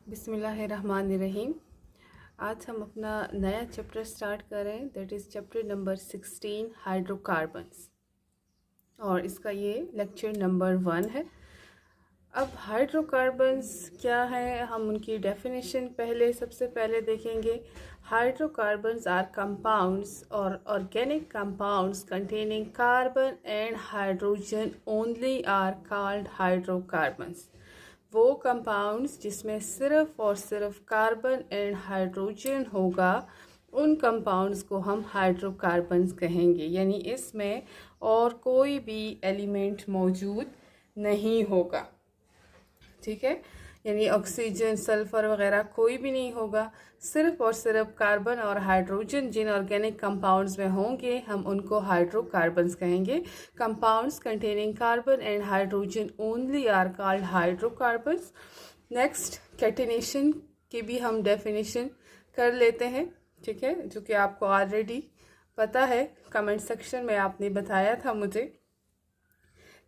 बिस्मिल्लाहिर्रहमानिर्रहीम। आज हम अपना नया चैप्टर स्टार्ट कर रहे हैं, that is chapter number 16 hydrocarbons, और इसका ये लेक्चर नंबर 1 है। अब हाइड्रोकार्बन्स क्या है, हम उनकी डेफिनेशन सबसे पहले देखेंगे। हाइड्रोकार्बन्स आर कंपाउंड्स और organic compounds containing carbon and hydrogen only are called hydrocarbons. वो कंपाउंड्स जिसमें सिर्फ और सिर्फ कार्बन एंड हाइड्रोजन होगा, उन कंपाउंड्स को हम हाइड्रोकार्बन्स कहेंगे। यानी इसमें और कोई भी एलिमेंट मौजूद नहीं होगा, ठीक है। यानी ऑक्सीजन, सल्फर वगैरह कोई भी नहीं होगा, सिर्फ और सिर्फ कार्बन और हाइड्रोजन जिन ऑर्गेनिक कंपाउंड्स में होंगे हम उनको हाइड्रोकार्बन्स कहेंगे। Compounds containing carbon and hydrogen only are called hydrocarbons. Next, catenation की भी हम डेफिनेशन कर लेते हैं, ठीक है, जो कि आपको ऑलरेडी पता है, कमेंट सेक्शन में आपने बताया था मुझे।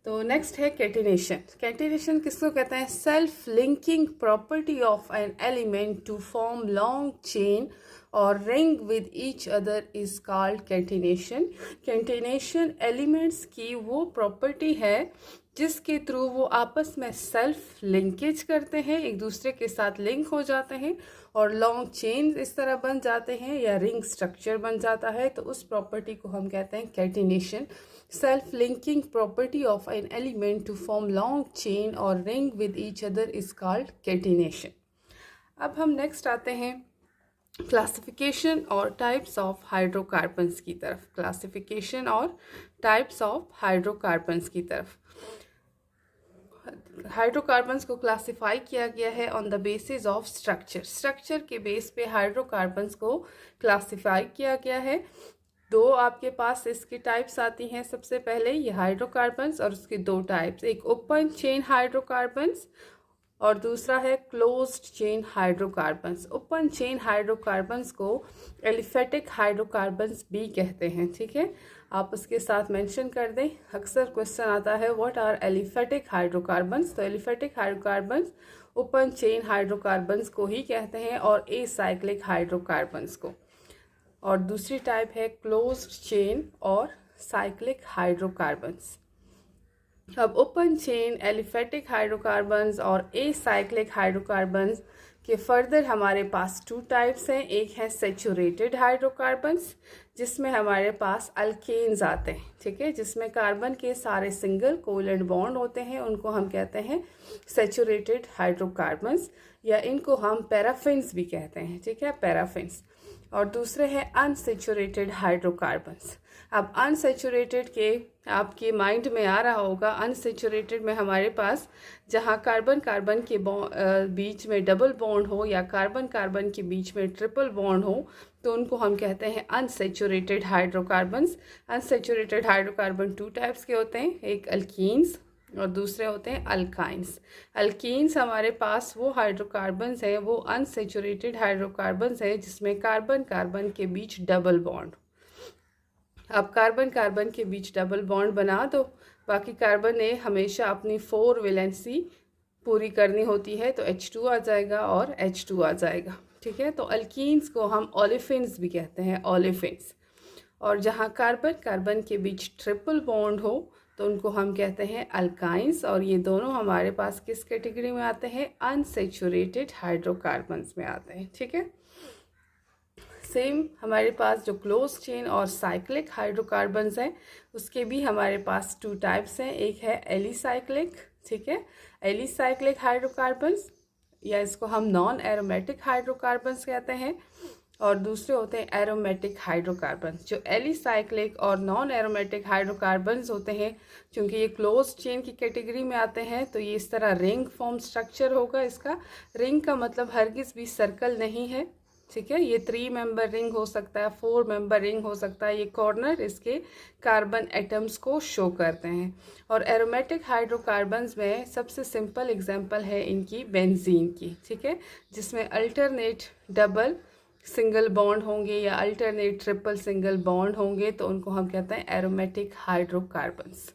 तो नेक्स्ट है कैटिनेशन। कैटिनेशन किसको कहते हैं? Self linking property of an element to form long chain और ring with each other is called catenation. Catenation elements की वो प्रॉपर्टी है जिसके थ्रू वो आपस में सेल्फ लिंकेज करते हैं, एक दूसरे के साथ लिंक हो जाते हैं और लॉन्ग चेन इस तरह बन जाते हैं या रिंग स्ट्रक्चर बन जाता है। तो उस प्रॉपर्टी को हम कहते हैं catenation. Self linking property of an element to form long chain और ring with each other is called catenation. अब हम नेक्स्ट आते हैं क्लासिफिकेशन और टाइप्स ऑफ हाइड्रोकार्बन्स की तरफ। क्लासिफिकेशन और टाइप्स ऑफ हाइड्रोकार्बन्स की तरफ। हाइड्रोकार्बन्स को क्लासिफाई किया गया है on the basis of structure. Structure के बेस पे हाइड्रोकार्बन्स को क्लासिफाई किया गया है। दो आपके पास इसकी टाइप्स आती हैं। सबसे पहले ये हाइड्रोकार्बन्स और उसके दो टाइप्स, एक ओपन चेन हाइड्रोकार्बन्स और दूसरा है closed chain hydrocarbons. Open chain hydrocarbons को एलिफेटिक हाइड्रोकार्बन्स भी कहते हैं, ठीक है, आप उसके साथ मेंशन कर दें। अक्सर क्वेश्चन आता है व्हाट आर एलिफेटिक हाइड्रोकार्बन्स। तो aliphatic hydrocarbons open chain hydrocarbons को ही कहते हैं और एसाइक्लिक हाइड्रोकार्बन्स को। और दूसरी टाइप है क्लोज्ड चेन और साइक्लिक हाइड्रोकार्बन्स। अब ओपन चेन, एलिफेटिक हाइड्रोकार्बन्स और एसाइक्लिक हाइड्रोकार्बन्स के फर्दर हमारे पास टू टाइप्स हैं। एक है सेचुरेटेड हाइड्रोकार्बन्स जिसमें हमारे पास अल्केन्स आते हैं, ठीक है, जिसमें कार्बन के सारे सिंगल कोवेलेंट बॉन्ड होते हैं, उनको हम कहते हैं सेचुरेटेड हाइड्रोकार्बन्स, या इनको हम पैराफिन्स भी कहते हैं, ठीक है, पैराफिन्स। और दूसरे हैं अनसेचुरेटेड हाइड्रोकार्बन्स। अब अनसेचुरेटेड के आपके माइंड में आ रहा होगा, अनसेचुरेटेड में हमारे पास जहाँ कार्बन कार्बन के बीच में डबल बॉन्ड हो या कार्बन कार्बन के बीच में ट्रिपल बॉन्ड हो, तो उनको हम कहते हैं unsaturated hydrocarbons. Unsaturated hydrocarbon two types के होते हैं, एक अल्कीन्स और दूसरे होते हैं अल्काइंस। अल्कीन्स हमारे पास वो हाइड्रोकार्बन्स है, वो अनसेचुरेटेड हाइड्रोकार्बन्स है जिसमें कार्बन कार्बन के बीच डबल बॉन्ड। अब कार्बन कार्बन के बीच डबल बॉन्ड बना दो, बाकी कार्बन ने हमेशा अपनी 4 वैलेंसी पूरी करनी होती है, तो H2 आ जाएगा और H2 आ जाएगा, ठीक है। तो अल्कीन्स को हम ओलेफिन्स भी कहते हैं, ओलेफिन्स। और जहाँ कार्बन कार्बन के बीच ट्रिपल बॉन्ड हो तो उनको हम कहते हैं अल्काइंस। और ये दोनों हमारे पास किस कैटेगरी में आते हैं? अनसेचुरेटेड हाइड्रोकार्बन्स में आते हैं, ठीक है। सेम हमारे पास जो क्लोज चेन और साइक्लिक हाइड्रोकार्बन्स हैं उसके भी हमारे पास टू टाइप्स हैं। एक है एलिसाइक्लिक, ठीक है, एलिसाइक्लिक हाइड्रोकार्बन्स, या इसको हम नॉन एरोमेटिक हाइड्रोकार्बन्स कहते हैं, और दूसरे होते हैं एरोमेटिक हाइड्रोकार्बन्स। जो एलिसाइक्लिक और नॉन एरोमेटिक हाइड्रोकार्बन्स होते हैं, क्योंकि ये क्लोज चेन की कैटेगरी में आते हैं, तो ये इस तरह रिंग फॉर्म स्ट्रक्चर होगा इसका। रिंग का मतलब हरगिज़ भी सर्कल नहीं है, ठीक है, ये 3 मेंबर रिंग हो सकता है, 4 मेंबर रिंग हो सकता है। ये कॉर्नर इसके कार्बन एटम्स को शो करते हैं। और एरोमेटिक हाइड्रोकार्बन्स में सबसे सिंपल एग्जांपल है इनकी बेंजीन की, ठीक है, जिसमें अल्टरनेट डबल सिंगल बॉन्ड होंगे या अल्टरनेट ट्रिपल सिंगल बॉन्ड होंगे, तो उनको हम कहते हैं एरोमेटिक हाइड्रोकार्बन्स।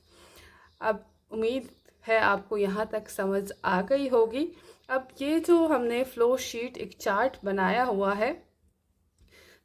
अब उम्मीद है आपको यहाँ तक समझ आ गई होगी। अब ये जो हमने फ्लो शीट एक चार्ट बनाया हुआ है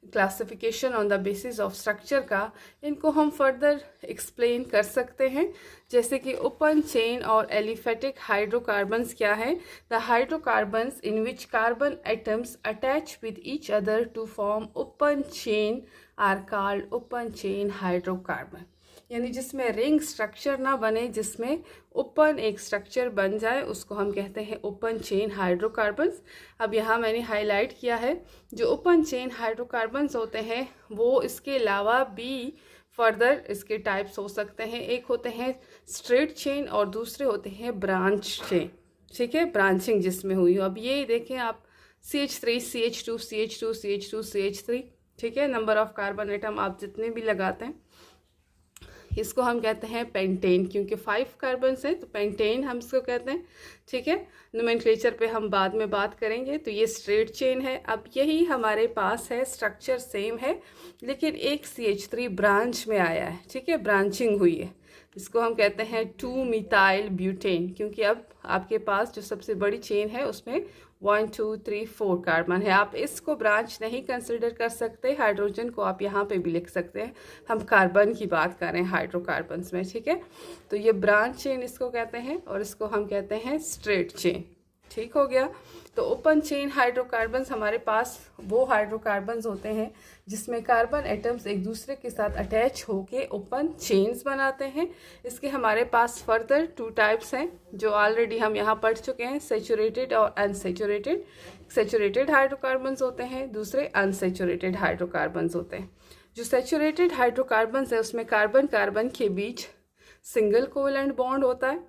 classification on the basis of structure का, इनको हम फर्दर एक्सप्लेन कर सकते हैं। जैसे कि ओपन चेन और एलिफेटिक हाइड्रोकार्बन्स क्या है? The hydrocarbons in which carbon atoms attach with each other to form open chain are called open chain hydrocarbon. यानी जिसमें रिंग स्ट्रक्चर ना बने, जिसमें ओपन एक स्ट्रक्चर बन जाए, उसको हम कहते हैं ओपन चेन हाइड्रोकार्बन्स। अब यहाँ मैंने हाईलाइट किया है जो ओपन चेन हाइड्रोकार्बन्स होते हैं वो इसके अलावा भी फर्दर इसके टाइप्स हो सकते हैं। एक होते हैं स्ट्रेट चेन और दूसरे होते हैं ब्रांच चेन। ठीक है, ब्रांचिंग जिसमें हुई हो। अब ये देखें आप CH3 CH2 CH2 CH2 CH3, ठीक है, नंबर ऑफ कार्बन एटम आप जितने भी लगाते हैं इसको हम कहते हैं पेंटेन, क्योंकि 5 कार्बन्स हैं तो पेंटेन हम इसको कहते हैं। ठीक है, नोमेनक्लेचर पे हम बाद में बात करेंगे। तो ये स्ट्रेट चेन है। अब यही हमारे पास है, स्ट्रक्चर सेम है लेकिन एक CH3 ब्रांच में आया है। ठीक है, ब्रांचिंग हुई है, इसको हम कहते हैं 2 मिथाइल ब्यूटेन, क्योंकि अब आपके पास जो सबसे बड़ी चेन है उसमें 1 2 3 4 कार्बन है। आप इसको ब्रांच नहीं कंसिडर कर सकते, हाइड्रोजन को आप यहाँ पे भी लिख सकते हैं। हम कार्बन की बात कर रहे हैं हाइड्रोकार्बन्स में। ठीक है, तो ये ब्रांच चेन इसको कहते हैं और इसको हम कहते हैं स्ट्रेट चेन। ठीक हो गया। तो ओपन चेन हाइड्रोकार्बन्स हमारे पास वो हाइड्रोकार्बन्स होते हैं जिसमें कार्बन एटम्स एक दूसरे के साथ अटैच होके ओपन चेन्स बनाते हैं। इसके हमारे पास फर्दर 2 टाइप्स हैं जो ऑलरेडी हम यहाँ पढ़ चुके हैं, सेचुरेटेड और अनसेचुरेटेड। सेचुरेटेड हाइड्रोकार्बन्स होते हैं, दूसरे अनसेचुरेटेड हाइड्रोकार्बन्स होते हैं। जो सेचुरेटेड हाइड्रोकार्बन्स है उसमें कार्बन कार्बन के बीच सिंगल कोवेलेंट बॉन्ड होता है।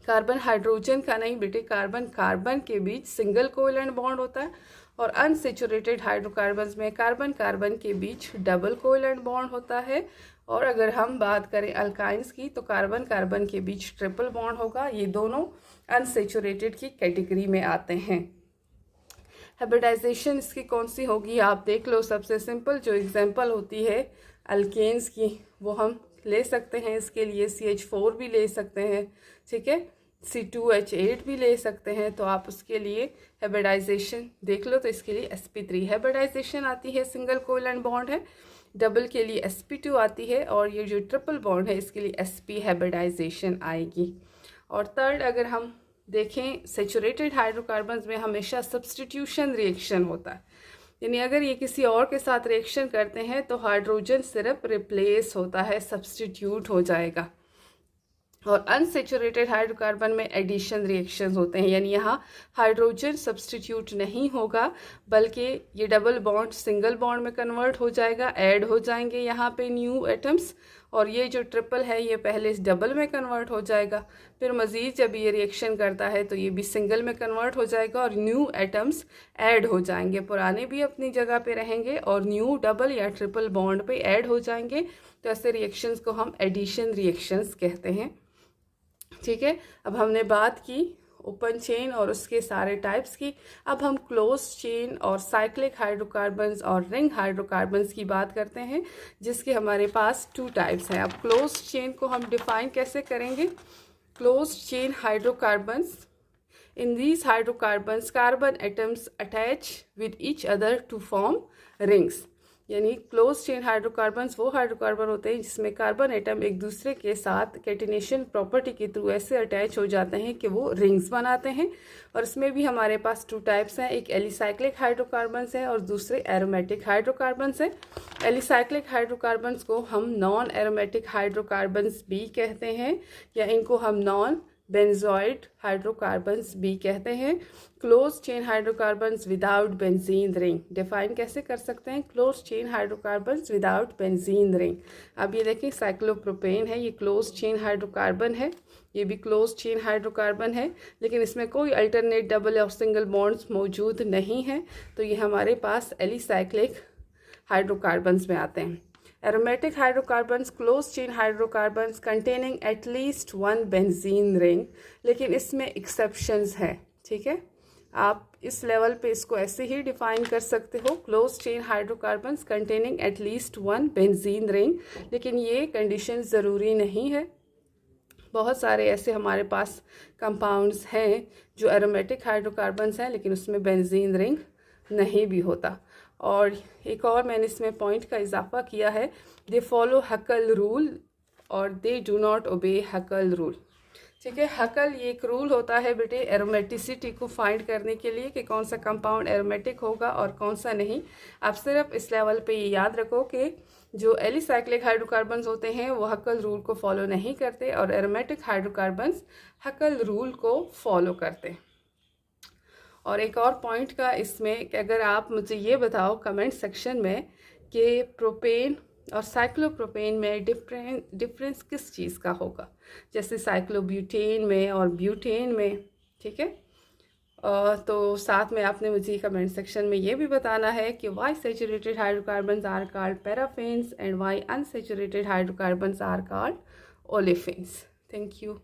कार्बन हाइड्रोजन का नहीं बेटे, कार्बन कार्बन के बीच सिंगल कोवेलेंट बॉन्ड होता है। और अनसेचुरेटेड हाइड्रोकार्बन्स में कार्बन कार्बन के बीच डबल कोवेलेंट बॉन्ड होता है। और अगर हम बात करें अल्काइंस की तो कार्बन कार्बन के बीच ट्रिपल बॉन्ड होगा। ये दोनों अनसेचुरेटेड की कैटेगरी में आते हैं। हाइब्रिडाइजेशन इसकी कौन सी होगी आप देख लो। सबसे सिंपल जो एग्जांपल होती है अल्केन्स की वो हम ले सकते हैं। इसके लिए CH4 भी ले सकते हैं। ठीक है, C2H8 भी ले सकते हैं। तो आप उसके लिए हाइब्रिडाइजेशन देख लो। तो इसके लिए sp3 हाइब्रिडाइजेशन आती है, सिंगल कोवेलेंट बॉन्ड है। डबल के लिए sp2 आती है और ये जो ट्रिपल बॉन्ड है इसके लिए sp हाइब्रिडाइजेशन आएगी। और थर्ड अगर हम देखें, सेचुरेटेड हाइड्रोकार्बन्स में हमेशा सब्स्टिट्यूशन रिएक्शन होता है, यानी अगर ये किसी और के साथ रिएक्शन करते हैं तो हाइड्रोजन सिर्फ रिप्लेस होता है, सब्स्टिट्यूट हो जाएगा। और अनसेचुरेटेड हाइड्रोकार्बन में एडिशन रिएक्शंस होते हैं, यानी यहाँ हाइड्रोजन सब्स्टिट्यूट नहीं होगा बल्कि ये डबल बॉन्ड सिंगल बॉन्ड में कन्वर्ट हो जाएगा, ऐड हो जाएंगे यहाँ पे न्यू एटम्स। और ये जो ट्रिपल है ये पहले इस डबल में कन्वर्ट हो जाएगा, फिर मज़ीद जब ये रिएक्शन करता है तो ये भी सिंगल में कन्वर्ट हो जाएगा और न्यू एटम्स ऐड हो जाएंगे। पुराने भी अपनी जगह पे रहेंगे और न्यू डबल या ट्रिपल बॉन्ड पे ऐड हो जाएंगे। तो ऐसे रिएक्शंस को हम एडिशन रिएक्शंस कहते हैं। ठीक है, अब हमने बात की ओपन चेन और उसके सारे टाइप्स की। अब हम क्लोज चेन और साइक्लिक हाइड्रोकार्बन्स और रिंग हाइड्रोकार्बन्स की बात करते हैं, जिसके हमारे पास 2 टाइप्स हैं। अब क्लोज चेन को हम डिफाइन कैसे करेंगे? Close chain hydrocarbons, in these hydrocarbons carbon atoms attach with each other to form rings. यानी क्लोज चेन हाइड्रोकार्बन्स वो हाइड्रोकार्बन होते हैं जिसमें कार्बन एटम एक दूसरे के साथ कैटिनेशन प्रॉपर्टी के थ्रू ऐसे अटैच हो जाते हैं कि वो रिंग्स बनाते हैं। और इसमें भी हमारे पास 2 टाइप्स हैं, एक एलिसाइक्लिक हाइड्रोकार्बन्स है और दूसरे एरोमेटिक हाइड्रोकार्बन्स है। एलिसाइक्लिक हाइड्रोकार्बन्स को हम नॉन एरोमेटिक हाइड्रोकार्बन्स भी कहते हैं या इनको हम नॉन बेंजोइड हाइड्रोकार्बन्स भी कहते हैं। Close chain hydrocarbons without benzene ring define कैसे कर सकते हैं? Close chain hydrocarbons without benzene ring. अब ये देखें साइक्लोप्रोपेन है, ये क्लोज चेन हाइड्रोकार्बन है, ये भी क्लोज चेन हाइड्रोकार्बन है, लेकिन इसमें कोई अल्टरनेट डबल और सिंगल बॉन्ड्स मौजूद नहीं है। तो ये हमारे पास एलिसाइक्लिक हाइड्रोकार्बन्स में आते हैं। Aromatic hydrocarbons close chain hydrocarbons containing at least 1 benzene ring, लेकिन इसमें एक्सेप्शंस हैं। ठीक है, आप इस लेवल पे इसको ऐसे ही डिफाइन कर सकते हो, close chain hydrocarbons containing at least 1 benzene ring, लेकिन ये कंडीशन ज़रूरी नहीं है। बहुत सारे ऐसे हमारे पास कंपाउंड्स हैं जो एरोमेटिक हाइड्रोकार्बन्स हैं, लेकिन उसमें बेंजीन रिंग नहीं भी होता। और एक और मैंने इसमें पॉइंट का इजाफा किया है, दे फॉलो हकल रूल और they do not obey हकल rule. ठीक है, हकल ये एक रूल होता है बेटे एरोमेटिसिटी को फाइंड करने के लिए कि कौन सा कंपाउंड एरोमेटिक होगा और कौन सा नहीं। आप सिर्फ इस लेवल पे ये याद रखो कि जो एलिसाइक्लिक हाइड्रोकार्बन्स होते हैं वो हकल रूल को फॉलो नहीं करते और एरोमेटिक हाइड्रोकार्बन्स हकल रूल को फॉलो करते। और एक और पॉइंट का इसमें कि अगर आप मुझे ये बताओ कमेंट सेक्शन में कि प्रोपेन और साइक्लोप्रोपेन में डिफरेंस किस चीज़ का होगा, जैसे साइक्लोब्यूटेन में और ब्यूटेन में। ठीक है, तो साथ में आपने मुझे कमेंट सेक्शन में ये भी बताना है कि why saturated hydrocarbons are called paraffins and why unsaturated hydrocarbons are called olefins. Thank you.